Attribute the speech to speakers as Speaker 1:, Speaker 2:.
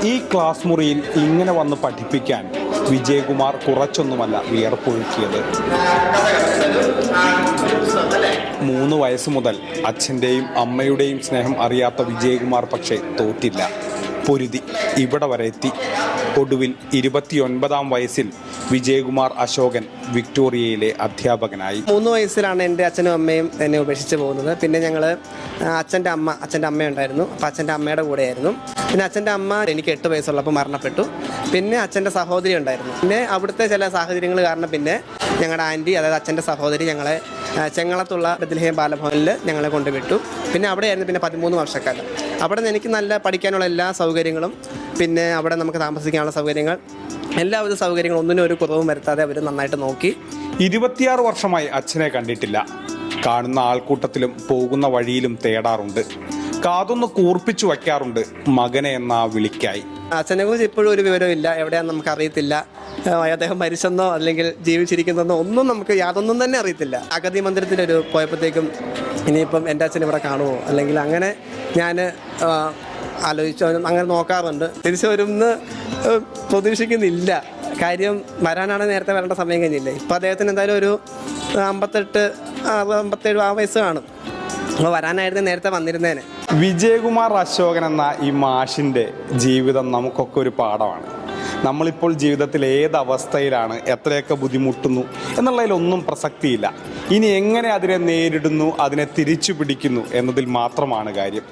Speaker 1: ഈ ക്ലാസ് മുറിയിൽ ഇങ്ങനെ വന്ന് പഠിപ്പിക്കാൻ വിജയകുമാർ കുറച്ചൊന്നുമല്ല വിയർപ്പൊഴുക്കിയത്. 3 വയസ്സ് മുതൽ അച്ഛൻ്റെയും അമ്മയുടെയും സ്നേഹം അറിയാത്ത വിജയകുമാർ പക്ഷേ തോറ്റില്ല. പൊരുതി ഇവിടെ വരെ എത്തി. ഒടുവിൽ 29-ാം വയസ്സിൽ വിജയകുമാർ അശോകൻ വിക്ടോറിയയിലെ അധ്യാപകനായി.
Speaker 2: 3 വയസ്സിലാണ് എൻ്റെ അച്ഛനും അമ്മയും എന്നെ ഉപേക്ഷിച്ച് പോകുന്നത്. പിന്നെ ഞങ്ങൾ അച്ഛൻ്റെ അമ്മയുണ്ടായിരുന്നു. അപ്പോൾ അച്ഛൻ്റെ അമ്മയുടെ കൂടെയായിരുന്നു. പിന്നെ അച്ഛൻ്റെ അമ്മ എനിക്ക് 8 വയസ്സുള്ളപ്പോൾ മരണപ്പെട്ടു. പിന്നെ അച്ഛൻ്റെ സഹോദരി ഉണ്ടായിരുന്നു. പിന്നെ അവിടുത്തെ ചില സാഹചര്യങ്ങൾ കാരണം പിന്നെ ഞങ്ങളുടെ ആൻറ്റി, അതായത് അച്ഛൻ്റെ സഹോദരി, ഞങ്ങളെ ചെങ്ങളത്തുള്ള ബത്ലഹേം ബാലഭവനിൽ ഞങ്ങളെ കൊണ്ടുവിട്ടു. പിന്നെ അവിടെയായിരുന്നു പിന്നെ 13 വർഷക്കാലം. അവിടെ നിന്ന് എനിക്ക് നല്ല പഠിക്കാനുള്ള എല്ലാ സൗകര്യങ്ങളും, പിന്നെ അവിടെ നമുക്ക് താമസിക്കാനുള്ള സൗകര്യങ്ങൾ, എല്ലാവിധ സൗകര്യങ്ങളും ഒന്നിനും ഒരു കുറവും വരുത്താതെ അവർ നന്നായിട്ട് നോക്കി.
Speaker 1: 26 വർഷമായി അച്ഛനെ കണ്ടിട്ടില്ല. കാണുന്ന ആൾക്കൂട്ടത്തിലും പോകുന്ന വഴിയിലും തേടാറുണ്ട്. കാതൊന്ന് കൂർപ്പിച്ചു വയ്ക്കാറുണ്ട് മകനെ എന്ന വിളിക്കായി.
Speaker 2: അച്ഛനെ കുറിച്ച് ഇപ്പോഴും ഒരു വിവരമില്ല. എവിടെയാണെന്ന് നമുക്കറിയത്തില്ല. അദ്ദേഹം മരിച്ചെന്നോ അല്ലെങ്കിൽ ജീവിച്ചിരിക്കുന്നതെന്നോ ഒന്നും നമുക്ക് യാതൊന്നും തന്നെ അറിയത്തില്ല. അഗതി മന്ദിരത്തിൻ്റെ പോയപ്പോഴത്തേക്കും ഇനിയിപ്പം എൻ്റെ അച്ഛൻ ഇവിടെ കാണുമോ, അല്ലെങ്കിൽ അങ്ങനെ ഞാൻ ആലോചിച്ചു, അങ്ങനെ നോക്കാറുണ്ട്. തിരിച്ചു വരുമെന്ന് പ്രതീക്ഷിക്കുന്നില്ല. കാര്യം വരാനാണ് നേരത്തെ വരേണ്ട സമയം കഴിഞ്ഞില്ലേ. ഇപ്പം അദ്ദേഹത്തിന് എന്തായാലും ഒരു 58-57 ആ വയസ്സ് കാണും. അപ്പോൾ വരാനായിരുന്നു നേരത്തെ വന്നിരുന്നേനെ.
Speaker 1: വിജയകുമാർ അശോകൻ എന്ന ഈ മാഷിൻ്റെ ജീവിതം നമുക്കൊക്കെ ഒരു പാഠമാണ്. നമ്മളിപ്പോൾ ജീവിതത്തിൽ ഏതവസ്ഥയിലാണ്, എത്രയൊക്കെ ബുദ്ധിമുട്ടുന്നു എന്നുള്ളതിലൊന്നും പ്രസക്തിയില്ല. ഇനി എങ്ങനെ അതിനെ നേരിടുന്നു, അതിനെ തിരിച്ചു പിടിക്കുന്നു എന്നതിൽ മാത്രമാണ് കാര്യം.